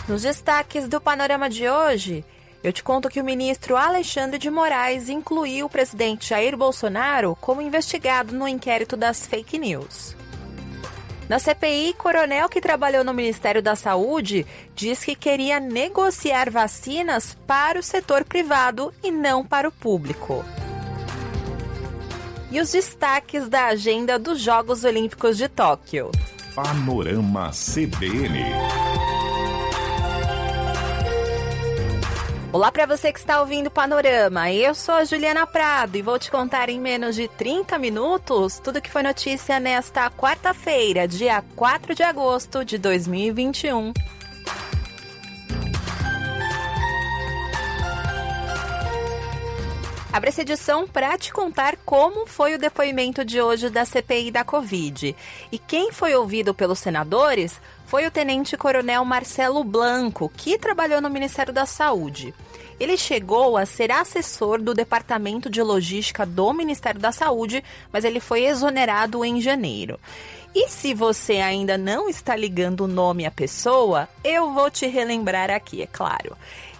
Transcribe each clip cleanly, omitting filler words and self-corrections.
Nos destaques do Panorama de hoje, eu te conto que o ministro Alexandre de Moraes incluiu o presidente Jair Bolsonaro como investigado no inquérito das fake news. Na CPI, coronel que trabalhou no Ministério da Saúde diz que queria negociar vacinas para o setor privado e não para o público. E os destaques da agenda dos Jogos Olímpicos de Tóquio. Panorama CBN. Olá para você que está ouvindo o Panorama, eu sou a Juliana Prado e vou te contar em menos de 30 minutos tudo que foi notícia nesta quarta-feira, dia 4 de agosto de 2021. Abra essa edição para te contar como foi o depoimento de hoje da CPI da Covid. E quem foi ouvido pelos senadores foi o tenente-coronel Marcelo Blanco, que trabalhou no Ministério da Saúde. Ele chegou a ser assessor do Departamento de Logística do Ministério da Saúde, mas ele foi exonerado em janeiro. E se você ainda não está ligando o nome à pessoa, eu vou te relembrar aqui, é claro.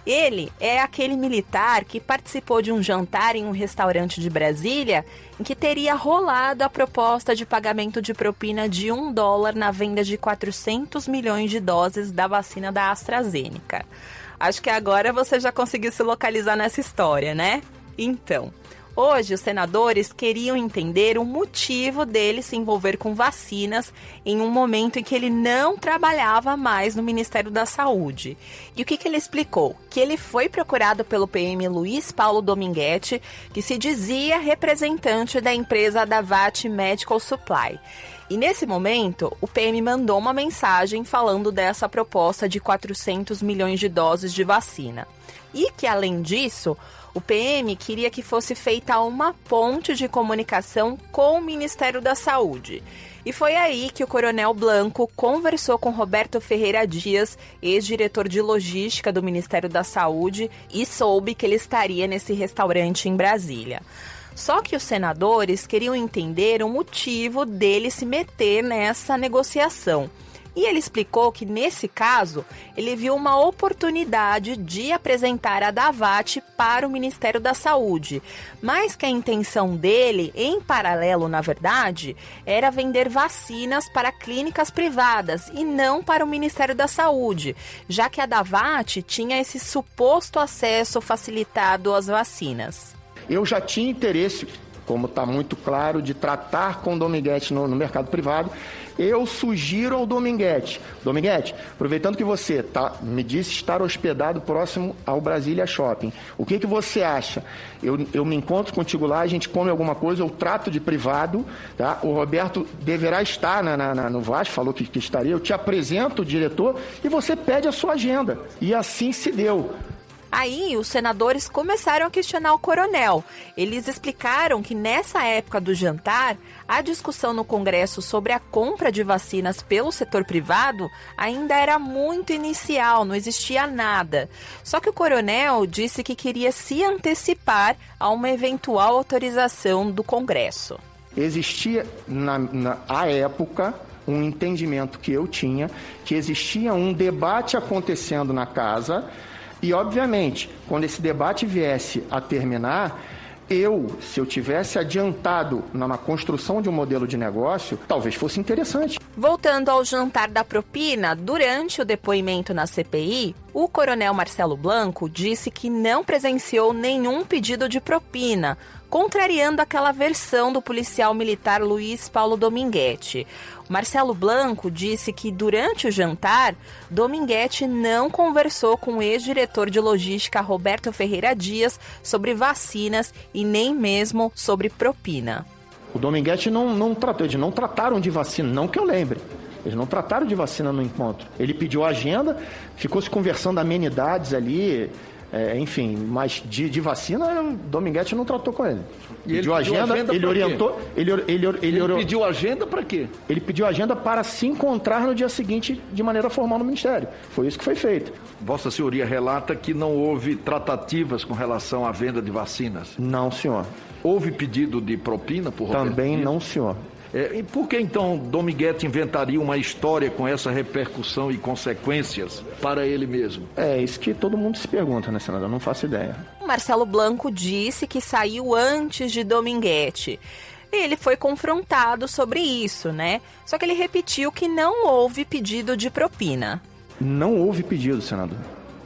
Ele é aquele militar que participou de um jantar em um restaurante de Brasília em que teria rolado a proposta de pagamento de propina de $1 na venda de 400 milhões de doses da vacina da AstraZeneca. Acho que agora você já conseguiu se localizar nessa história, né? Então, hoje os senadores queriam entender o motivo dele se envolver com vacinas em um momento em que ele não trabalhava mais no Ministério da Saúde. E o que ele explicou? Que ele foi procurado pelo PM Luiz Paulo Dominguete, que se dizia representante da empresa Davat Medical Supply. E nesse momento, o PM mandou uma mensagem falando dessa proposta de 400 milhões de doses de vacina. E que, além disso, o PM queria que fosse feita uma ponte de comunicação com o Ministério da Saúde. E foi aí que o coronel Blanco conversou com Roberto Ferreira Dias, ex-diretor de logística do Ministério da Saúde, e soube que ele estaria nesse restaurante em Brasília. Só que os senadores queriam entender o motivo dele se meter nessa negociação. E ele explicou que, nesse caso, ele viu uma oportunidade de apresentar a Davat para o Ministério da Saúde, mas que a intenção dele, em paralelo, na verdade, era vender vacinas para clínicas privadas e não para o Ministério da Saúde, já que a Davat tinha esse suposto acesso facilitado às vacinas. Eu já tinha interesse, como está muito claro, de tratar com o Dominguete no mercado privado. Eu sugiro ao Dominguete, aproveitando que você me disse estar hospedado próximo ao Brasília Shopping, o que você acha? Eu me encontro contigo lá, a gente come alguma coisa, eu trato de privado, tá? O Roberto deverá estar no Vasco, falou que estaria, eu te apresento o diretor e você pede a sua agenda. E assim se deu. Aí, os senadores começaram a questionar o coronel. Eles explicaram que nessa época do jantar, a discussão no Congresso sobre a compra de vacinas pelo setor privado ainda era muito inicial, não existia nada. Só que o coronel disse que queria se antecipar a uma eventual autorização do Congresso. Existia, à época, um entendimento que eu tinha, que existia um debate acontecendo na casa. E, obviamente, quando esse debate viesse a terminar, se eu tivesse adiantado na construção de um modelo de negócio, talvez fosse interessante. Voltando ao jantar da propina, durante o depoimento na CPI, o coronel Marcelo Blanco disse que não presenciou nenhum pedido de propina, contrariando aquela versão do policial militar Luiz Paulo Dominguete. Marcelo Blanco disse que durante o jantar, Dominguete não conversou com o ex-diretor de logística Roberto Ferreira Dias sobre vacinas e nem mesmo sobre propina. O Dominguete não tratou, eles não trataram de vacina, não que eu lembre. Eles não trataram de vacina no encontro. Ele pediu a agenda, ficou se conversando amenidades ali, enfim, mas de vacina, o Dominguete não tratou com ele. Pediu agenda, ele orientou. Ele pediu agenda para quê? Ele pediu agenda para se encontrar no dia seguinte de maneira formal no Ministério. Foi isso que foi feito. Vossa Senhoria relata que não houve tratativas com relação à venda de vacinas? Não, senhor. Houve pedido de propina por Roberto Também Dias? não, senhor. E por que então Dominguete inventaria uma história com essa repercussão e consequências para ele mesmo? É isso que todo mundo se pergunta, né, senador? Eu não faço ideia. O Marcelo Blanco disse que saiu antes de Dominguete. Ele foi confrontado sobre isso, né? Só que ele repetiu que não houve pedido de propina. Não houve pedido, senador.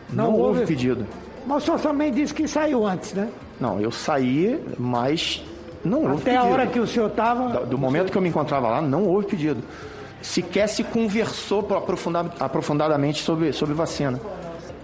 Não houve pedido. Mas o senhor também disse que saiu antes, né? Não, eu saí, mas não houve Até pedido. a hora que o senhor estava... Do momento que eu me encontrava lá, não houve pedido. Sequer se conversou aprofundadamente sobre vacina.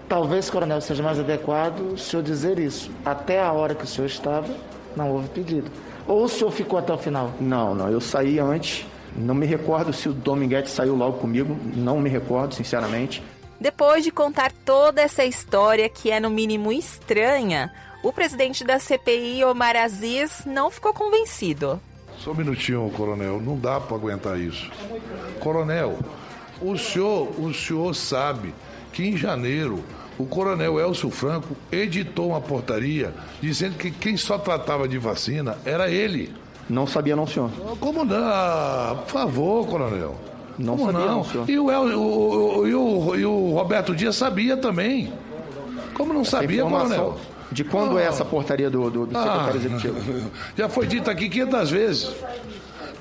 Talvez, coronel, seja mais adequado o senhor dizer isso. Até a hora que o senhor estava, não houve pedido. Ou o senhor ficou até o final? Não, eu saí antes. Não me recordo se o Dominguete saiu logo comigo. Não me recordo, sinceramente. Depois de contar toda essa história que é no mínimo estranha, o presidente da CPI, Omar Aziz, não ficou convencido. Só um minutinho, coronel, não dá para aguentar isso. Coronel, o senhor sabe que em janeiro o coronel Elcio Franco editou uma portaria dizendo que quem só tratava de vacina era ele. Não sabia não, senhor. Como não? Por favor, coronel. Não Como sabia não, senhor. E o Roberto Dias sabia também. Como não sabia, coronel? De quando é essa portaria do secretário executivo? Já foi dito aqui 500 vezes.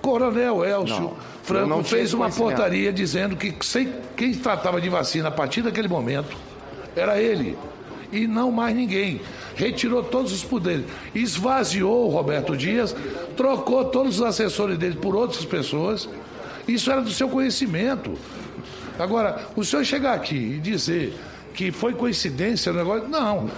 Coronel Elcio Franco fez uma portaria dizendo que quem tratava de vacina a partir daquele momento era ele e não mais ninguém. Retirou todos os poderes, esvaziou o Roberto Dias, trocou todos os assessores dele por outras pessoas. Isso era do seu conhecimento. Agora, o senhor chegar aqui e dizer que foi coincidência o negócio, não.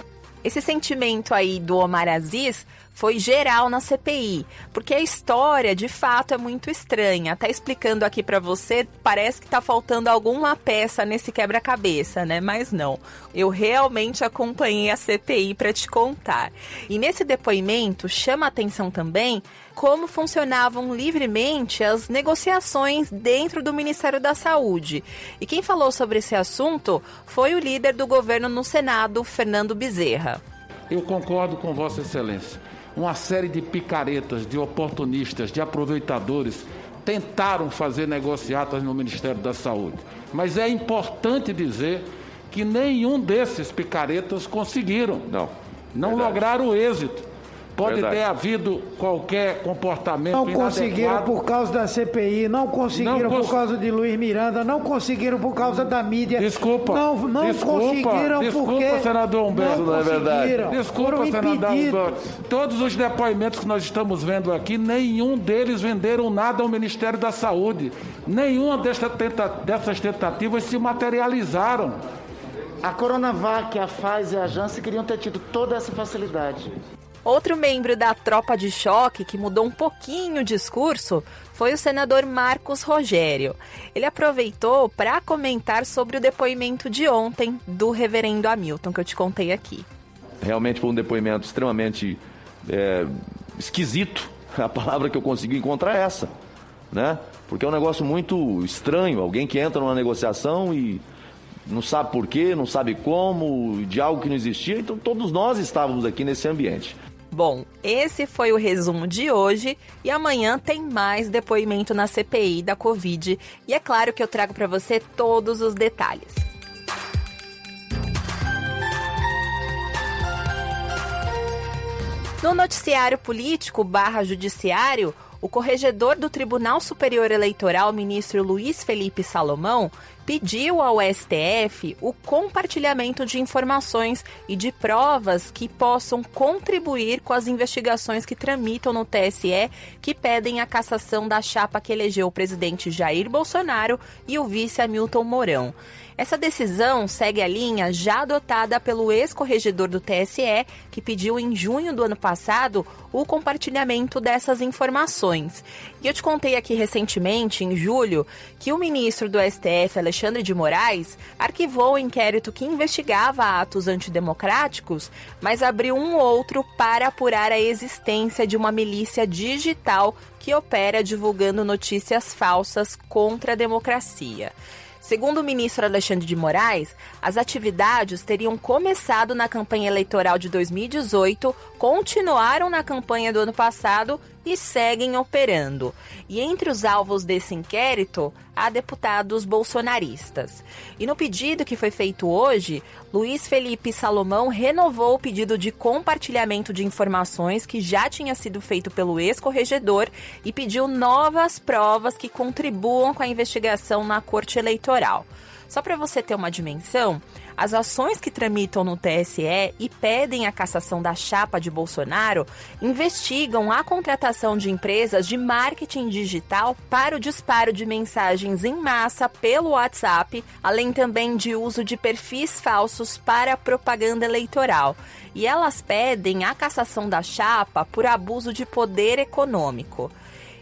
Esse sentimento aí do Omar Aziz foi geral na CPI, porque a história, de fato, é muito estranha. Até explicando aqui pra você, parece que tá faltando alguma peça nesse quebra-cabeça, né? Mas não. Eu realmente acompanhei a CPI pra te contar. E nesse depoimento, chama a atenção também como funcionavam livremente as negociações dentro do Ministério da Saúde. E quem falou sobre esse assunto foi o líder do governo no Senado, Fernando Bezerra. Eu concordo com Vossa Excelência. Uma série de picaretas, de oportunistas, de aproveitadores tentaram fazer negociatas no Ministério da Saúde. Mas é importante dizer que nenhum desses picaretas conseguiram. Não lograram êxito. Pode ter havido qualquer comportamento Não inadequado. conseguiram por causa da CPI, não conseguiram por causa de Luiz Miranda, não conseguiram por causa da mídia. Desculpa. Não conseguiram porque... Desculpa, senador Humberto. Não é verdade. Desculpa, senador Humberto. Todos os depoimentos que nós estamos vendo aqui, nenhum deles venderam nada ao Ministério da Saúde. Nenhuma dessas tentativas se materializaram. A Coronavac, a Pfizer e a Janssen queriam ter tido toda essa facilidade. Outro membro da tropa de choque que mudou um pouquinho o discurso foi o senador Marcos Rogério. Ele aproveitou para comentar sobre o depoimento de ontem do reverendo Hamilton, que eu te contei aqui. Realmente foi um depoimento extremamente esquisito. A palavra que eu consegui encontrar é essa, né? Porque é um negócio muito estranho. Alguém que entra numa negociação e não sabe por quê, não sabe como, de algo que não existia. Então todos nós estávamos aqui nesse ambiente. Bom, esse foi o resumo de hoje e amanhã tem mais depoimento na CPI da Covid. E é claro que eu trago para você todos os detalhes. No noticiário político /judiciário, o corregedor do Tribunal Superior Eleitoral, ministro Luiz Felipe Salomão, pediu ao STF o compartilhamento de informações e de provas que possam contribuir com as investigações que tramitam no TSE, que pedem a cassação da chapa que elegeu o presidente Jair Bolsonaro e o vice Hamilton Mourão. Essa decisão segue a linha já adotada pelo ex-corregedor do TSE, que pediu em junho do ano passado o compartilhamento dessas informações. E eu te contei aqui recentemente, em julho, que o ministro do STF, Alexandre de Moraes, arquivou o inquérito que investigava atos antidemocráticos, mas abriu um outro para apurar a existência de uma milícia digital que opera divulgando notícias falsas contra a democracia. Segundo o ministro Alexandre de Moraes, as atividades teriam começado na campanha eleitoral de 2018, continuaram na campanha do ano passado e seguem operando. E entre os alvos desse inquérito, há deputados bolsonaristas. E no pedido que foi feito hoje, Luiz Felipe Salomão renovou o pedido de compartilhamento de informações que já tinha sido feito pelo ex-corregedor e pediu novas provas que contribuam com a investigação na Corte Eleitoral. Só para você ter uma dimensão, as ações que tramitam no TSE e pedem a cassação da chapa de Bolsonaro investigam a contratação de empresas de marketing digital para o disparo de mensagens em massa pelo WhatsApp, além também de uso de perfis falsos para propaganda eleitoral. E elas pedem a cassação da chapa por abuso de poder econômico.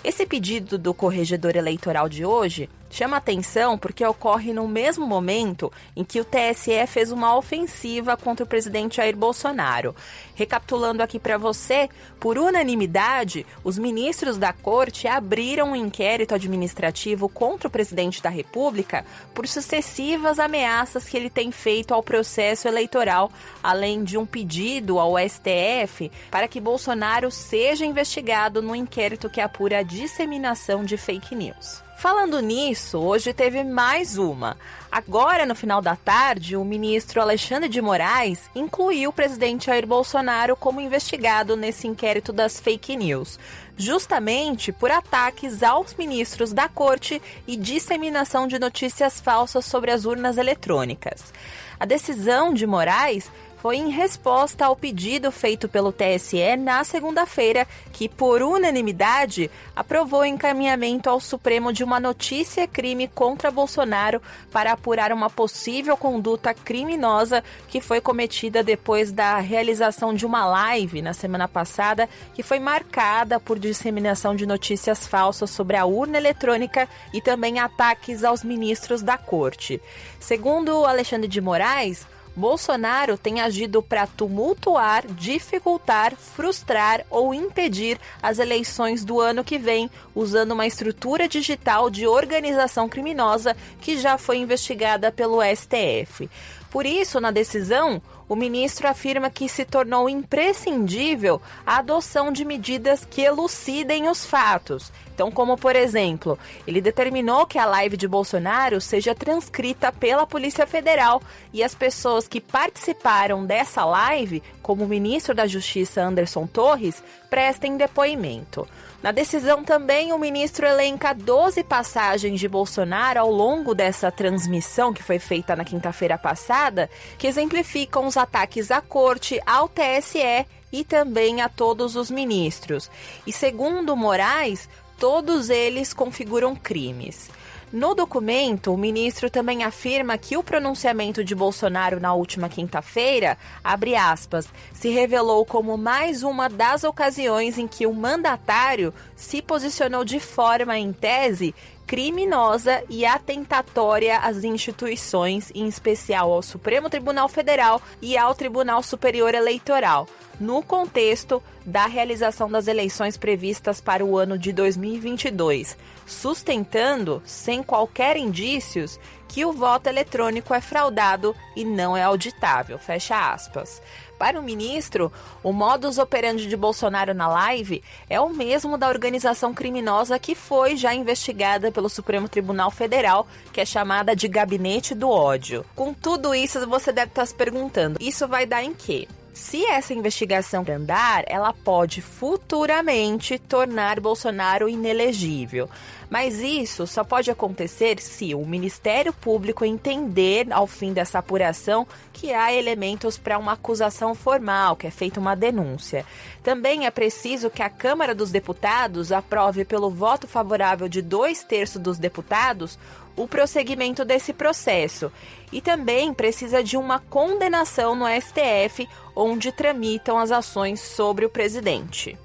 Esse pedido do corregedor eleitoral de hoje chama atenção porque ocorre no mesmo momento em que o TSE fez uma ofensiva contra o presidente Jair Bolsonaro. Recapitulando aqui para você, por unanimidade, os ministros da Corte abriram um inquérito administrativo contra o presidente da República por sucessivas ameaças que ele tem feito ao processo eleitoral, além de um pedido ao STF para que Bolsonaro seja investigado no inquérito que apura a disseminação de fake news. Falando nisso, hoje teve mais uma. Agora, no final da tarde, o ministro Alexandre de Moraes incluiu o presidente Jair Bolsonaro como investigado nesse inquérito das fake news, justamente por ataques aos ministros da Corte e disseminação de notícias falsas sobre as urnas eletrônicas. A decisão de Moraes foi em resposta ao pedido feito pelo TSE na segunda-feira, que, por unanimidade, aprovou o encaminhamento ao Supremo de uma notícia-crime contra Bolsonaro para apurar uma possível conduta criminosa que foi cometida depois da realização de uma live na semana passada, que foi marcada por disseminação de notícias falsas sobre a urna eletrônica e também ataques aos ministros da Corte. Segundo Alexandre de Moraes, Bolsonaro tem agido para tumultuar, dificultar, frustrar ou impedir as eleições do ano que vem, usando uma estrutura digital de organização criminosa que já foi investigada pelo STF. Por isso, na decisão, o ministro afirma que se tornou imprescindível a adoção de medidas que elucidem os fatos. Então, como por exemplo, ele determinou que a live de Bolsonaro seja transcrita pela Polícia Federal e as pessoas que participaram dessa live, como o ministro da Justiça Anderson Torres, prestem depoimento. Na decisão também, o ministro elenca 12 passagens de Bolsonaro ao longo dessa transmissão que foi feita na quinta-feira passada, que exemplificam os ataques à Corte, ao TSE e também a todos os ministros. E segundo Moraes, todos eles configuram crimes. No documento, o ministro também afirma que o pronunciamento de Bolsonaro na última quinta-feira, abre aspas, se revelou como mais uma das ocasiões em que o mandatário se posicionou de forma, em tese, criminosa e atentatória às instituições, em especial ao Supremo Tribunal Federal e ao Tribunal Superior Eleitoral, no contexto da realização das eleições previstas para o ano de 2022, sustentando, sem qualquer indícios, que o voto eletrônico é fraudado e não é auditável, fecha aspas. Para o ministro, o modus operandi de Bolsonaro na live é o mesmo da organização criminosa que foi já investigada pelo Supremo Tribunal Federal, que é chamada de Gabinete do Ódio. Com tudo isso, você deve estar se perguntando, isso vai dar em quê? Se essa investigação andar, ela pode futuramente tornar Bolsonaro inelegível. Mas isso só pode acontecer se o Ministério Público entender, ao fim dessa apuração, que há elementos para uma acusação formal, que é feita uma denúncia. Também é preciso que a Câmara dos Deputados aprove pelo voto favorável de 2/3 dos deputados o prosseguimento desse processo. E também precisa de uma condenação no STF, onde tramitam as ações sobre o presidente.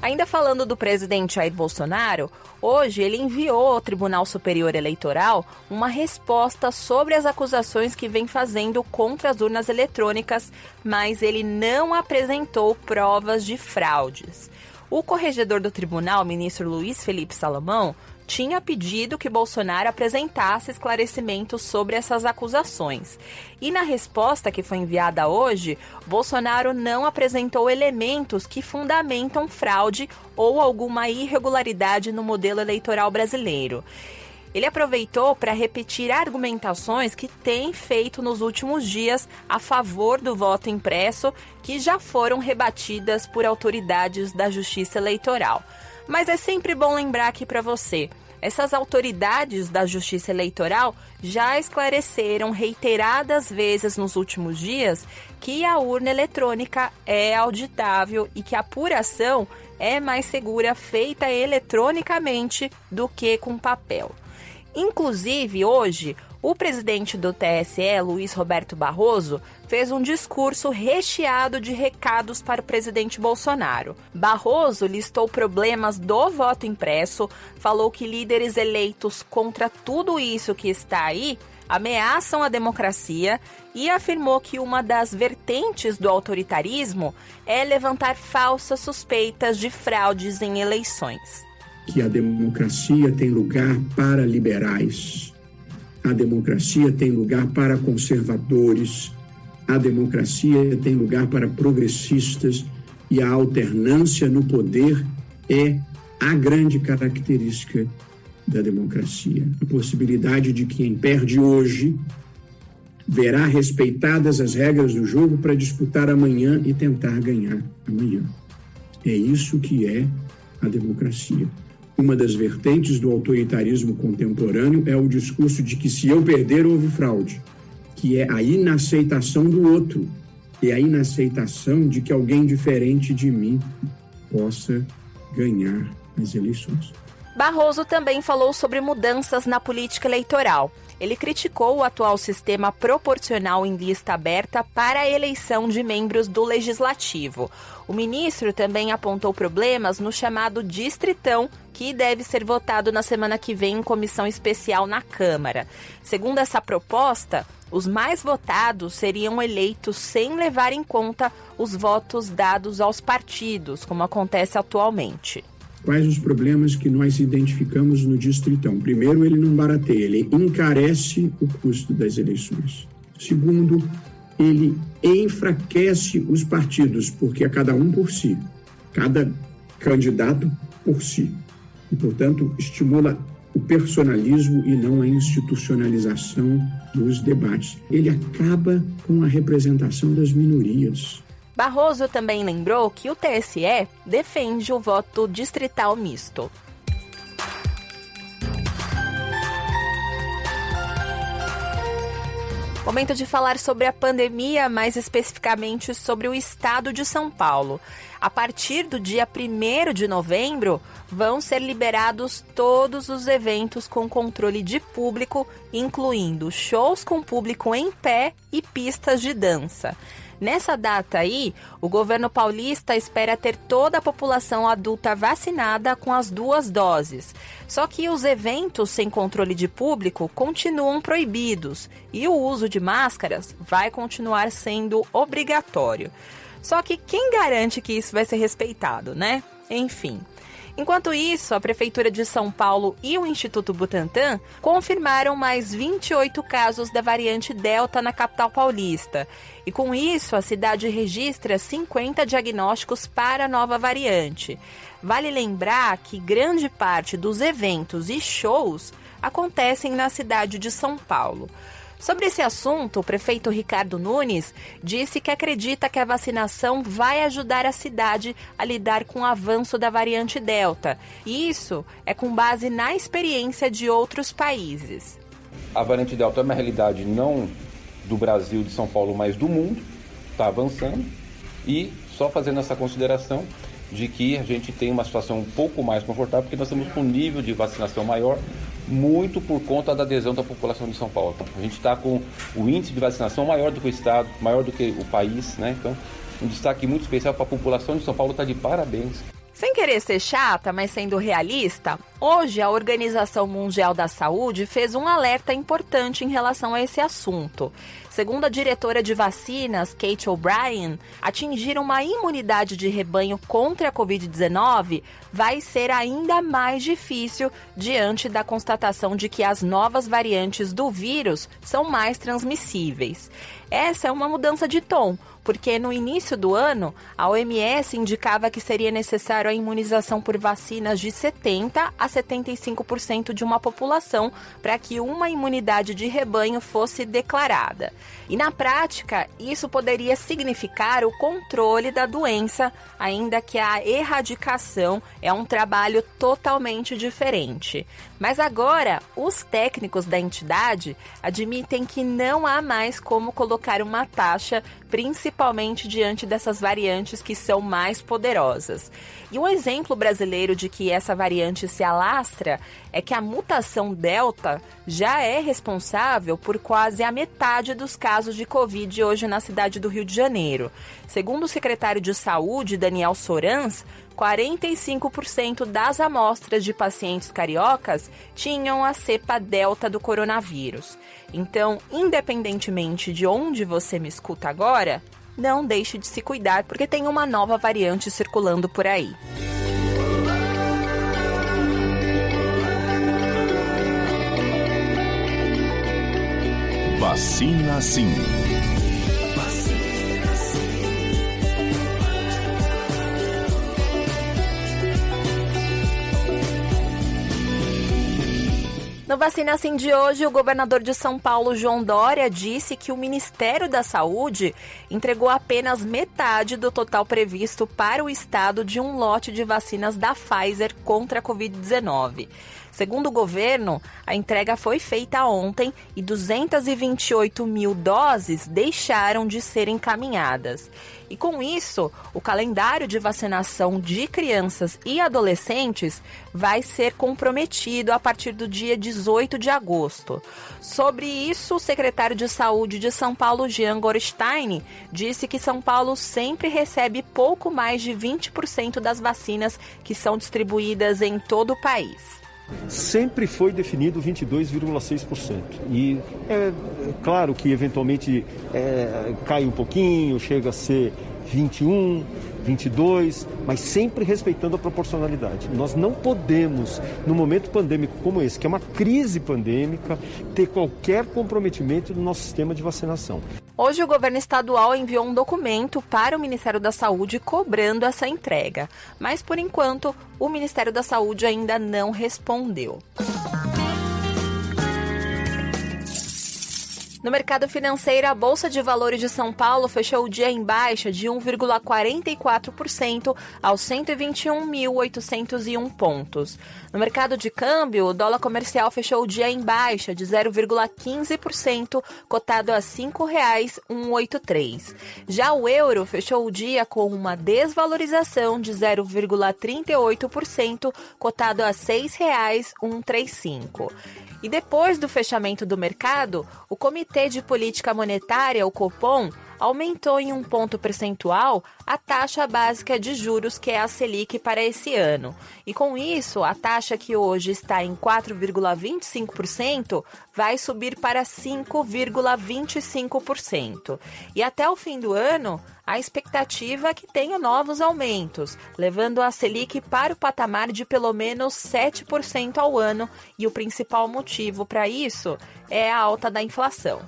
Ainda falando do presidente Jair Bolsonaro, hoje ele enviou ao Tribunal Superior Eleitoral uma resposta sobre as acusações que vem fazendo contra as urnas eletrônicas, mas ele não apresentou provas de fraudes. O corregedor do tribunal, ministro Luiz Felipe Salomão, tinha pedido que Bolsonaro apresentasse esclarecimentos sobre essas acusações. E na resposta que foi enviada hoje, Bolsonaro não apresentou elementos que fundamentam fraude ou alguma irregularidade no modelo eleitoral brasileiro. Ele aproveitou para repetir argumentações que tem feito nos últimos dias a favor do voto impresso, que já foram rebatidas por autoridades da Justiça Eleitoral. Mas é sempre bom lembrar aqui para você, essas autoridades da Justiça Eleitoral já esclareceram reiteradas vezes nos últimos dias que a urna eletrônica é auditável e que a apuração é mais segura feita eletronicamente do que com papel. Inclusive, hoje, o presidente do TSE, Luiz Roberto Barroso, fez um discurso recheado de recados para o presidente Bolsonaro. Barroso listou problemas do voto impresso, falou que líderes eleitos contra tudo isso que está aí ameaçam a democracia e afirmou que uma das vertentes do autoritarismo é levantar falsas suspeitas de fraudes em eleições. Que a democracia tem lugar para liberais, a democracia tem lugar para conservadores, a democracia tem lugar para progressistas e a alternância no poder é a grande característica da democracia. A possibilidade de que quem perde hoje verá respeitadas as regras do jogo para disputar amanhã e tentar ganhar amanhã. É isso que é a democracia. Uma das vertentes do autoritarismo contemporâneo é o discurso de que se eu perder, houve fraude, que é a inaceitação do outro, e a inaceitação de que alguém diferente de mim possa ganhar as eleições. Barroso também falou sobre mudanças na política eleitoral. Ele criticou o atual sistema proporcional em lista aberta para a eleição de membros do Legislativo. O ministro também apontou problemas no chamado Distritão, que deve ser votado na semana que vem em comissão especial na Câmara. Segundo essa proposta, os mais votados seriam eleitos sem levar em conta os votos dados aos partidos, como acontece atualmente. Quais os problemas que nós identificamos no Distritão? Primeiro, ele não barateia, ele encarece o custo das eleições. Segundo, ele enfraquece os partidos, porque é cada um por si, cada candidato por si. E, portanto, estimula o personalismo e não a institucionalização dos debates. Ele acaba com a representação das minorias. Barroso também lembrou que o TSE defende o voto distrital misto. Momento de falar sobre a pandemia, mais especificamente sobre o estado de São Paulo. A partir do dia 1º de novembro, vão ser liberados todos os eventos com controle de público, incluindo shows com público em pé e pistas de dança. Nessa data aí, o governo paulista espera ter toda a população adulta vacinada com as 2 doses. Só que os eventos sem controle de público continuam proibidos e o uso de máscaras vai continuar sendo obrigatório. Só que quem garante que isso vai ser respeitado, né? Enfim. Enquanto isso, a Prefeitura de São Paulo e o Instituto Butantan confirmaram mais 28 casos da variante Delta na capital paulista. E com isso, a cidade registra 50 diagnósticos para a nova variante. Vale lembrar que grande parte dos eventos e shows acontecem na cidade de São Paulo. Sobre esse assunto, o prefeito Ricardo Nunes disse que acredita que a vacinação vai ajudar a cidade a lidar com o avanço da variante Delta. E isso é com base na experiência de outros países. A variante Delta é uma realidade não do Brasil, de São Paulo, mas do mundo. Está avançando. E só fazendo essa consideração de que a gente tem uma situação um pouco mais confortável, porque nós estamos com um nível de vacinação maior, muito por conta da adesão da população de São Paulo. A gente está com o índice de vacinação maior do que o estado, maior do que o país, né? Então, um destaque muito especial para a população de São Paulo, está de parabéns. Sem querer ser chata, mas sendo realista, Hoje, a Organização Mundial da Saúde fez um alerta importante em relação a esse assunto. Segundo a diretora de vacinas, Kate O'Brien, atingir uma imunidade de rebanho contra a Covid-19 vai ser ainda mais difícil diante da constatação de que as novas variantes do vírus são mais transmissíveis. Essa é uma mudança de tom, porque no início do ano, a OMS indicava que seria necessário a imunização por vacinas de 70% a 75% de uma população para que uma imunidade de rebanho fosse declarada. E na prática, isso poderia significar o controle da doença, ainda que a erradicação é um trabalho totalmente diferente. Mas agora, os técnicos da entidade admitem que não há mais como colocar uma taxa, principalmente diante dessas variantes que são mais poderosas. E um exemplo brasileiro de que essa variante se alastra é que a mutação Delta já é responsável por quase a metade dos casos de Covid hoje na cidade do Rio de Janeiro. Segundo o secretário de Saúde, Daniel Sorans, 45% das amostras de pacientes cariocas tinham a cepa Delta do coronavírus. Então, independentemente de onde você me escuta agora, não deixe de se cuidar, porque tem uma nova variante circulando por aí. Vacina sim. No Vacina Assim de hoje, o governador de São Paulo, João Dória, disse que o Ministério da Saúde entregou apenas metade do total previsto para o estado de um lote de vacinas da Pfizer contra a Covid-19. Segundo o governo, a entrega foi feita ontem e 228 mil doses deixaram de ser encaminhadas. E com isso, o calendário de vacinação de crianças e adolescentes vai ser comprometido a partir do dia 18 de agosto. Sobre isso, o secretário de Saúde de São Paulo, Jean Gorstein, disse que São Paulo sempre recebe pouco mais de 20% das vacinas que são distribuídas em todo o país. Sempre foi definido 22,6%. E é claro que eventualmente cai um pouquinho, chega a ser 21, 22, mas sempre respeitando a proporcionalidade. Nós não podemos, no momento pandêmico como esse, que é uma crise pandêmica, ter qualquer comprometimento no nosso sistema de vacinação. Hoje o governo estadual enviou um documento para o Ministério da Saúde cobrando essa entrega. Mas, por enquanto, o Ministério da Saúde ainda não respondeu. No mercado financeiro, a Bolsa de Valores de São Paulo fechou o dia em baixa de 1,44% aos 121.801 pontos. No mercado de câmbio, o dólar comercial fechou o dia em baixa de 0,15%, cotado a R$ 5,183. Já o euro fechou o dia com uma desvalorização de 0,38%, cotado a R$ 6,135. E depois do fechamento do mercado, o Comitê de Política Monetária, o Copom, aumentou em 1 ponto percentual a taxa básica de juros, que é a Selic, para esse ano. E com isso, a taxa que hoje está em 4,25% vai subir para 5,25%. E até o fim do ano, a expectativa é que tenha novos aumentos, levando a Selic para o patamar de pelo menos 7% ao ano. E o principal motivo para isso é a alta da inflação.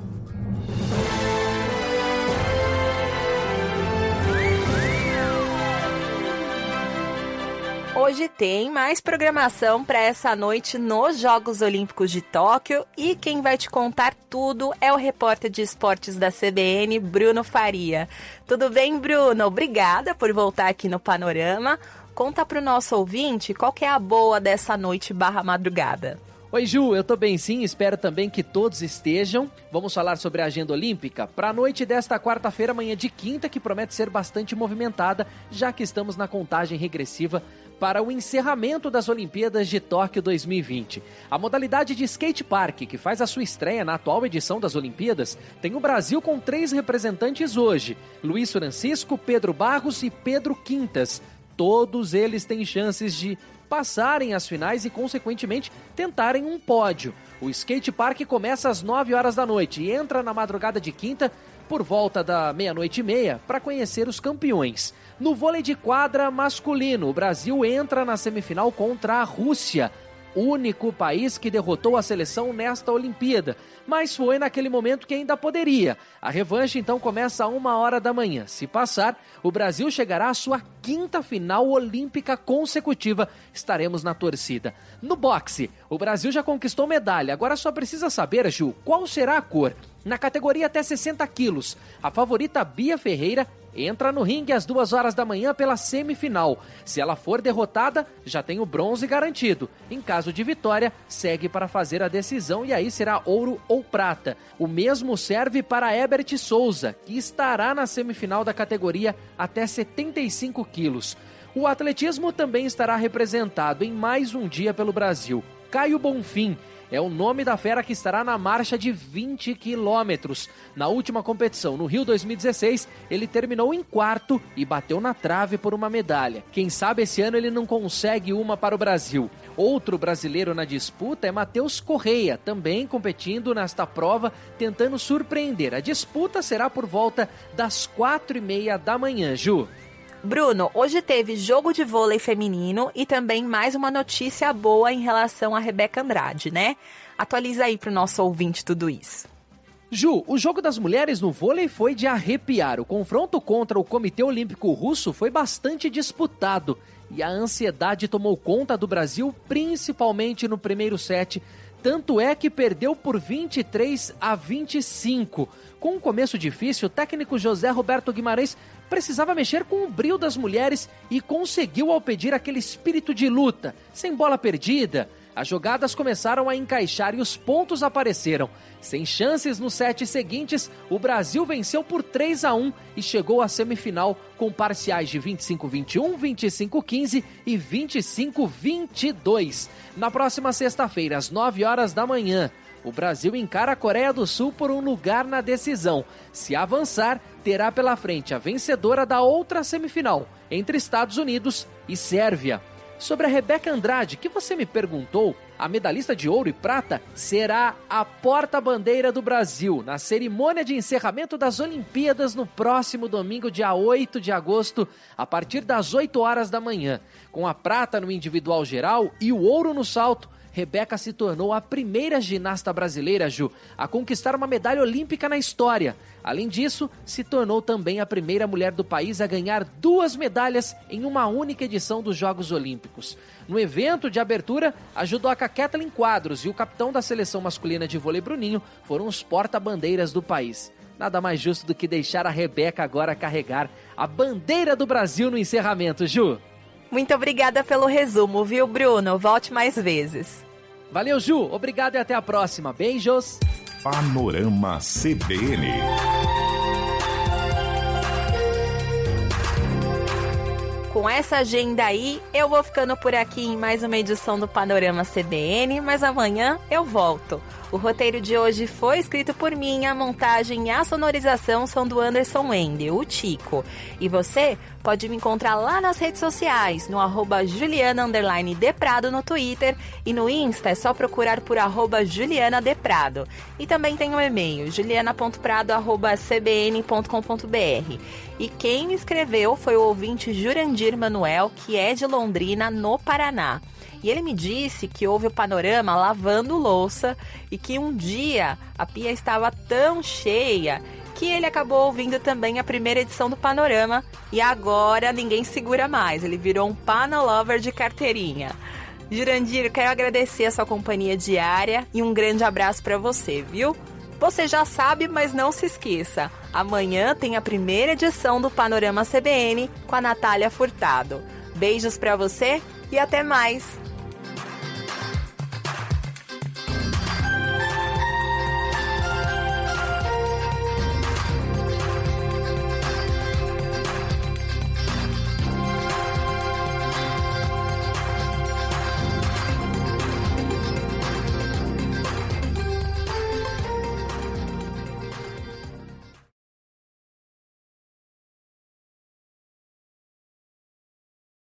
Hoje tem mais programação para essa noite nos Jogos Olímpicos de Tóquio e quem vai te contar tudo é o repórter de esportes da CBN, Bruno Faria. Tudo bem, Bruno? Obrigada por voltar aqui no Panorama. Conta para o nosso ouvinte qual que é a boa dessa noite /madrugada. Oi, Ju, eu tô bem sim, espero também que todos estejam. Vamos falar sobre a agenda olímpica para a noite desta quarta-feira, manhã de quinta, que promete ser bastante movimentada, já que estamos na contagem regressiva para o encerramento das Olimpíadas de Tóquio 2020. A modalidade de skate park, que faz a sua estreia na atual edição das Olimpíadas, tem o Brasil com 3 representantes hoje: Luiz Francisco, Pedro Barros e Pedro Quintas. todos eles têm chances de passarem às finais e, consequentemente, tentarem um pódio. O skate park começa às 9 horas da noite e entra na madrugada de quinta por volta da 00:30 para conhecer os campeões. No vôlei de quadra masculino, o Brasil entra na semifinal contra a Rússia, único país que derrotou a seleção nesta Olimpíada, mas foi naquele momento que ainda poderia. A revanche então começa às 1h da manhã. Se passar, o Brasil chegará à sua 5ª final olímpica consecutiva. Estaremos na torcida. No boxe, o Brasil já conquistou medalha, agora só precisa saber, Ju, qual será a cor. Na categoria até 60 quilos, a favorita Bia Ferreira entra no ringue às 2h da manhã pela semifinal. Se ela for derrotada, já tem o bronze garantido. Em caso de vitória, segue para fazer a decisão e aí será ouro ou prata. O mesmo serve para Herbert Souza, que estará na semifinal da categoria até 75 quilos. O atletismo também estará representado em mais um dia pelo Brasil. Caio Bonfim é o nome da fera que estará na marcha de 20 quilômetros. Na última competição, no Rio 2016, ele terminou em 4º e bateu na trave por uma medalha. Quem sabe esse ano ele não consegue uma para o Brasil. Outro brasileiro na disputa é Matheus Correia, também competindo nesta prova, tentando surpreender. A disputa será por volta das 4h30 da manhã, Ju. Bruno, hoje teve jogo de vôlei feminino e também mais uma notícia boa em relação a Rebeca Andrade, né? Atualiza aí para o nosso ouvinte tudo isso. Ju, o jogo das mulheres no vôlei foi de arrepiar. O confronto contra o Comitê Olímpico Russo foi bastante disputado e a ansiedade tomou conta do Brasil, principalmente no primeiro set. Tanto é que perdeu por 23-25. Com um começo difícil, o técnico José Roberto Guimarães precisava mexer com o brio das mulheres e conseguiu ao pedir aquele espírito de luta, sem bola perdida. As jogadas começaram a encaixar e os pontos apareceram. Sem chances nos sets seguintes, o Brasil venceu por 3-1 e chegou à semifinal com parciais de 25-21, 25-15 e 25-22. Na próxima sexta-feira, às 9h da manhã, o Brasil encara a Coreia do Sul por um lugar na decisão. Se avançar, terá pela frente a vencedora da outra semifinal, entre Estados Unidos e Sérvia. Sobre a Rebeca Andrade, que você me perguntou, a medalhista de ouro e prata será a porta-bandeira do Brasil na cerimônia de encerramento das Olimpíadas no próximo domingo, dia 8 de agosto, a partir das 8h da manhã. Com a prata no individual geral e o ouro no salto, Rebeca se tornou a primeira ginasta brasileira, Ju, a conquistar uma medalha olímpica na história. Além disso, se tornou também a primeira mulher do país a ganhar 2 medalhas em uma única edição dos Jogos Olímpicos. No evento de abertura, a judoca Kathleen Quadros e o capitão da seleção masculina de vôlei Bruninho foram os porta-bandeiras do país. Nada mais justo do que deixar a Rebeca agora carregar a bandeira do Brasil no encerramento, Ju. Muito obrigada pelo resumo, viu, Bruno? Volte mais vezes. Valeu, Ju. Obrigado e até a próxima. Beijos. Panorama CBN. Com essa agenda aí, eu vou ficando por aqui em mais uma edição do Panorama CBN, mas amanhã eu volto. O roteiro de hoje foi escrito por mim, a montagem e a sonorização são do Anderson Wendel, o Tico. E você pode me encontrar lá nas redes sociais, no @Juliana_Deprado no Twitter e no Insta é só procurar por @JulianaDeprado. E também tem o e-mail, juliana.prado@cbn.com.br. E quem me escreveu foi o ouvinte Jurandir Manuel, que é de Londrina, no Paraná. E ele me disse que ouve o Panorama lavando louça e que um dia a pia estava tão cheia que ele acabou ouvindo também a primeira edição do Panorama e agora ninguém segura mais, ele virou um Panolover de carteirinha. Jurandir, eu quero agradecer a sua companhia diária e um grande abraço para você, viu? Você já sabe, mas não se esqueça, amanhã tem a primeira edição do Panorama CBN com a Natália Furtado. Beijos para você e até mais!